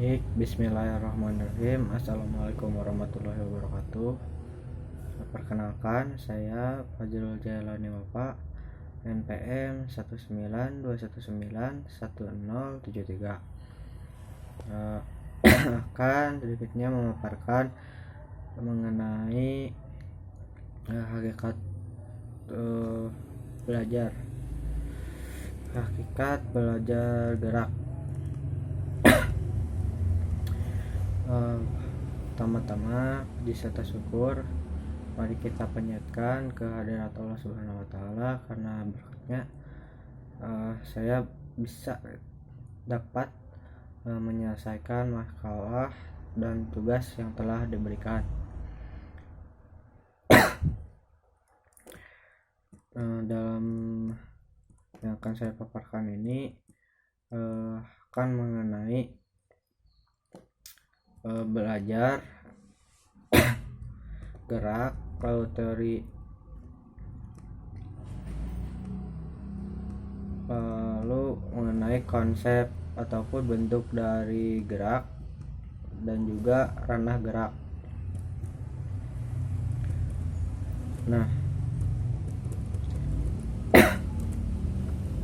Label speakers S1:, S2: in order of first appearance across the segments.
S1: Baik, bismillahirrahmanirrahim. Assalamualaikum warahmatullahi wabarakatuh. Perkenalkan, saya Fajrul Jailani Bapak, NPM 192191073. Akan sedikitnya memaparkan mengenai hakikat belajar. Hakikat belajar gerak. Pertama-tama puji serta syukur mari kita panjatkan kehadirat Allah Subhanahu wa taala, karena berkatnya saya bisa dapat menyelesaikan makalah dan tugas yang telah diberikan. Dalam yang akan saya paparkan ini akan mengenai belajar gerak, lalu teori, lalu mengenai konsep ataupun bentuk dari gerak dan juga ranah gerak. Nah,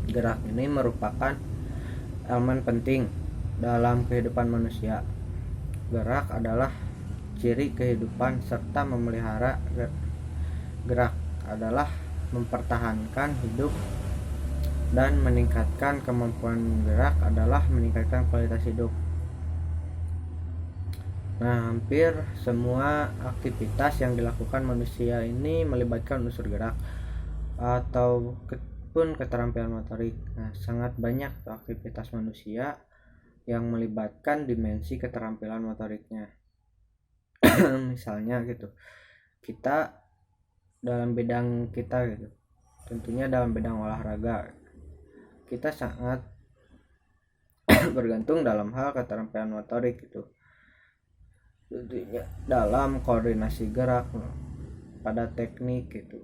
S1: gerak ini merupakan elemen penting dalam kehidupan manusia. Gerak adalah ciri kehidupan, serta memelihara gerak adalah mempertahankan hidup, dan meningkatkan kemampuan gerak adalah meningkatkan kualitas hidup. Nah, hampir semua aktivitas yang dilakukan manusia ini melibatkan unsur gerak ataupun keterampilan motorik. Nah, sangat banyak aktivitas manusia yang melibatkan dimensi keterampilan motoriknya. Misalnya gitu, kita dalam bidang kita gitu, tentunya dalam bidang olahraga, kita sangat bergantung dalam hal keterampilan motorik gitu, tentunya dalam koordinasi gerak pada teknik gitu.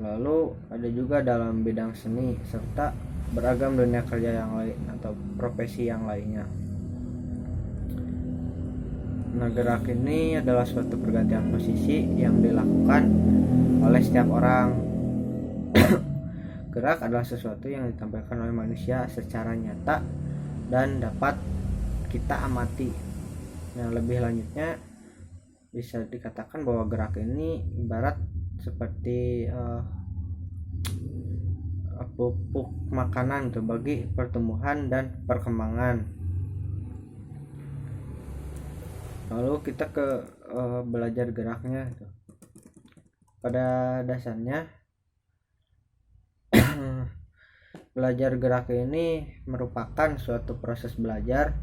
S1: Lalu ada juga dalam bidang seni serta beragam dunia kerja yang lain atau profesi yang lainnya. Nah, gerak ini adalah suatu pergantian posisi yang dilakukan oleh setiap orang. Gerak adalah sesuatu yang ditampilkan oleh manusia secara nyata dan dapat kita amati. Nah, lebih lanjutnya bisa dikatakan bahwa gerak ini ibarat seperti pupuk makanan tuh bagi pertumbuhan dan perkembangan. Lalu kita ke belajar geraknya gitu. Pada dasarnya belajar gerak ini merupakan suatu proses belajar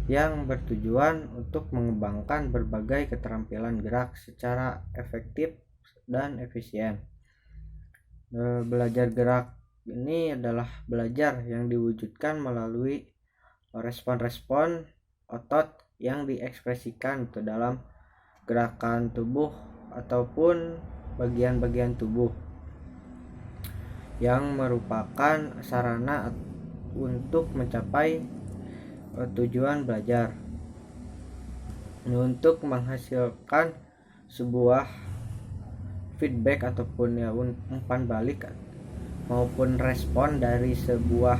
S1: yang bertujuan untuk mengembangkan berbagai keterampilan gerak secara efektif dan efisien. Belajar gerak ini adalah belajar yang diwujudkan melalui respon-respon otot yang diekspresikan ke dalam gerakan tubuh ataupun bagian-bagian tubuh, yang merupakan sarana untuk mencapai tujuan belajar. Untuk menghasilkan sebuah feedback ataupun umpan balik maupun respon dari sebuah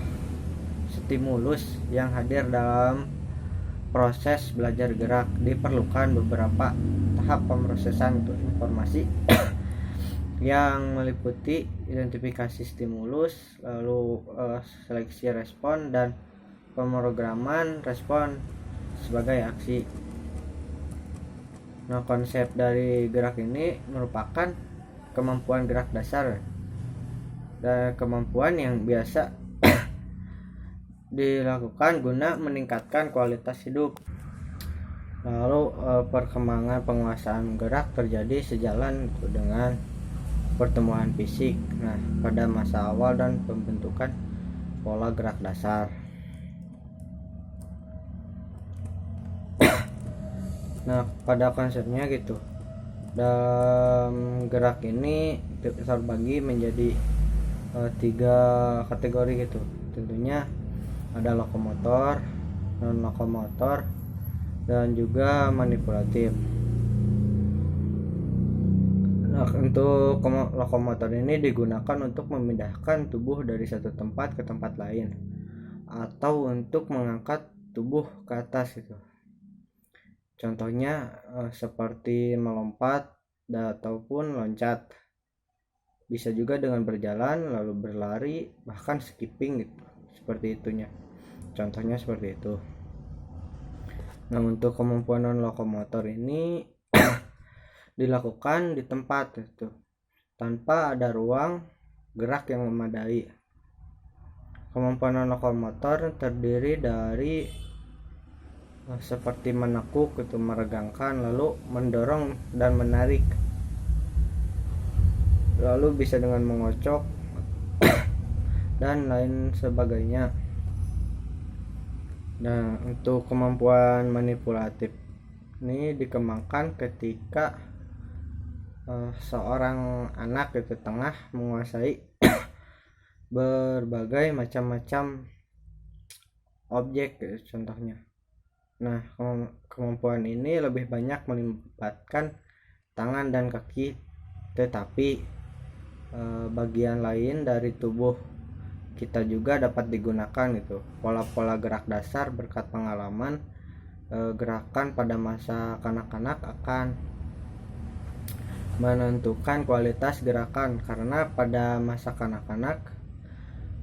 S1: stimulus yang hadir dalam proses belajar gerak, diperlukan beberapa tahap pemrosesan untuk informasi yang meliputi identifikasi stimulus, lalu seleksi respon, dan pemrograman respon sebagai aksi. Nah, konsep dari gerak ini merupakan kemampuan gerak dasar dan kemampuan yang biasa dilakukan guna meningkatkan kualitas hidup. Lalu perkembangan penguasaan gerak terjadi sejalan dengan pertumbuhan fisik. Nah, pada masa awal dan pembentukan pola gerak dasar. Nah, pada konsepnya gitu, dalam gerak ini terbagi menjadi 3 kategori gitu. Tentunya ada lokomotor, non lokomotor, dan juga manipulatif. Nah, untuk lokomotor ini digunakan untuk memindahkan tubuh dari satu tempat ke tempat lain atau untuk mengangkat tubuh ke atas gitu. Contohnya seperti melompat ataupun loncat. Bisa juga dengan berjalan lalu berlari, bahkan skipping gitu. Seperti itunya. Contohnya seperti itu. Nah, untuk kemampuan non lokomotor ini dilakukan di tempat itu tanpa ada ruang gerak yang memadai. Kemampuan non lokomotor terdiri dari seperti menekuk itu, meregangkan, lalu mendorong dan menarik, lalu bisa dengan mengocok dan lain sebagainya. Nah, untuk kemampuan manipulatif ini dikembangkan ketika seorang anak itu tengah menguasai berbagai macam-macam objek contohnya. Nah, kemampuan ini lebih banyak melibatkan tangan dan kaki, tetapi bagian lain dari tubuh kita juga dapat digunakan itu. Pola-pola gerak dasar berkat pengalaman gerakan pada masa kanak-kanak akan menentukan kualitas gerakan, karena pada masa kanak-kanak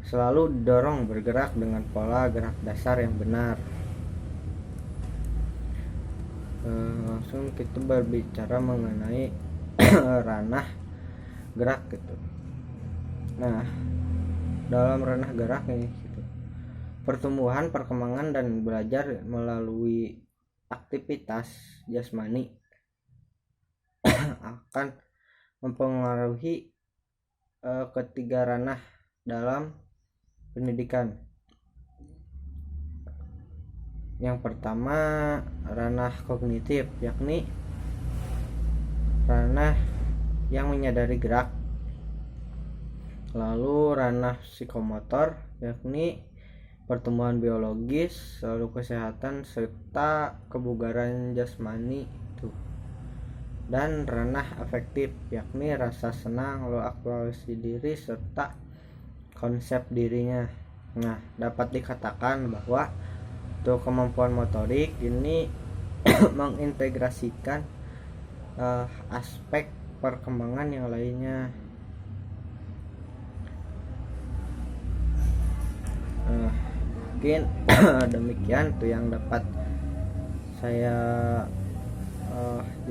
S1: selalu didorong bergerak dengan pola gerak dasar yang benar. Langsung kita berbicara mengenai ranah gerak gitu. Nah, dalam ranah gerak ini gitu, pertumbuhan, perkembangan, dan belajar melalui aktivitas jasmani akan mempengaruhi ketiga ranah dalam pendidikan. Yang pertama, ranah kognitif, yakni ranah yang menyadari gerak. Lalu ranah psikomotor, yakni pertumbuhan biologis, lalu kesehatan serta kebugaran jasmani itu. Dan ranah afektif, yakni rasa senang, lalu aktualisasi diri serta konsep dirinya. Nah, dapat dikatakan bahwa untuk kemampuan motorik ini mengintegrasikan aspek perkembangan yang lainnya. Mungkin demikian tuh yang dapat saya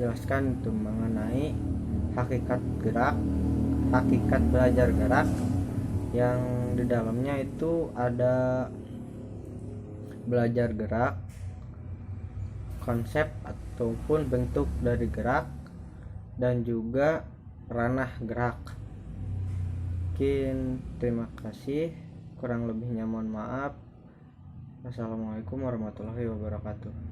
S1: jelaskan itu mengenai hakikat gerak, hakikat belajar gerak, yang di dalamnya itu ada belajar gerak, konsep ataupun bentuk dari gerak, dan juga ranah gerak. Mungkin terima kasih, kurang lebihnya mohon maaf. Wassalamualaikum warahmatullahi wabarakatuh.